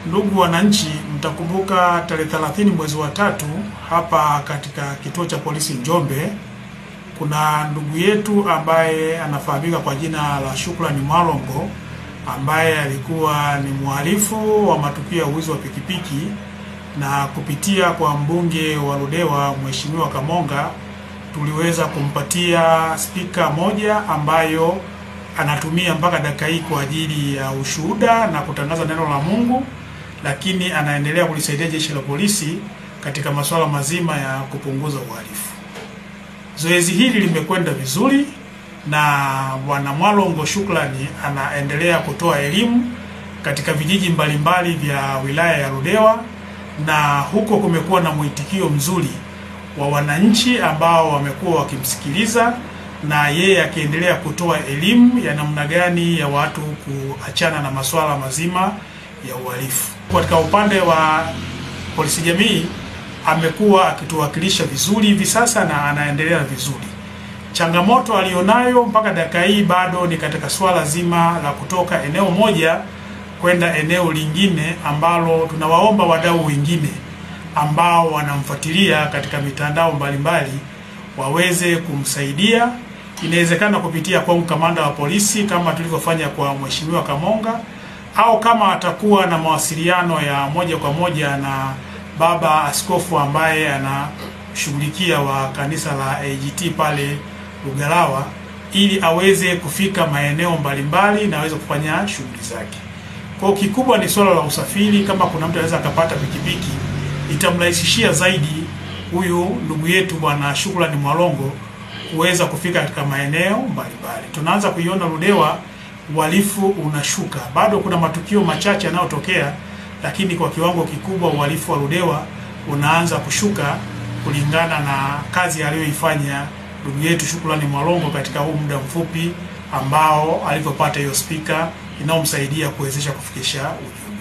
Ndugu wananchi, mtakumbuka tarehe 30 mwezi wa 3 hapa katika kituo cha polisi Njombe, kuna ndugu yetu ambaye anafahamika kwa jina la Shukrani Mwalongo, ambaye alikuwa ni mhalifu wa matukio ya uwizi wa pikipiki, na kupitia kwa mbunge wa Ludewa Mheshimiwa Kamonga tuliweza kumpatia spika moja ambayo anatumia mpaka dakika hii kwa ajili ya ushuhuda na kutangaza neno la Mungu, lakini anaendelea kulisaidia jeshi la polisi katika masuala mazima ya kupunguza uhalifu. Zoezi hili limekwenda vizuri na Bwana Mwalongo Shukrani anaendelea kutoa elimu katika vijiji mbalimbali vya wilaya ya Ludewa, na huko kumekuwa na mwitikio mzuri wa wananchi ambao wamekuwa wakimsikiliza, na yeye akiendelea kutoa elimu ya namna gani ya watu kuachana na masuala mazima ya uhalifu. Katika upande wa polisi jamii amekuwa akituwakilisha vizuri hivi sasa na anaendelea vizuri. Changamoto alionayo mpaka dakika hii bado ni katika swala zima la kutoka eneo moja kwenda eneo lingine, ambalo tunawaomba wadau wengine ambao wanamfuatilia katika mitandao mbalimbali waweze kumsaidia. Inawezekana kupitia kwa kamanda wa polisi kama tulivyofanya kwa Mheshimiwa Kamonga, au kama atakuwa na mawasiliano ya moja kwa moja na baba askofu ambaye anashughulikia wa kanisa la AGT pale Lugalawa, ili aweze kufika maeneo mbalimbali na aweze kufanya shughuli zake. Kwa kikubwa ni swala la usafiri. Kama kuna mtu anaweza akapata pikipiki, itamrahisishia zaidi huyu ndugu yetu Bwana Shukrani Mwalongo kuweza kufika katika maeneo mbalimbali. Tunaanza kuiona Ludewa uhalifu unashuka. Bado kuna matukio machache yanayotokea, lakini kwa kiwango kikubwa uhalifu wa Ludewa unaanza kushuka kulingana na kazi aliyoifanya ndugu yetu Shukrani Mwalongo katika huu muda mfupi ambao alivyopata hiyo spika inayomsaidia kuwezesha kufikisha ujumbe.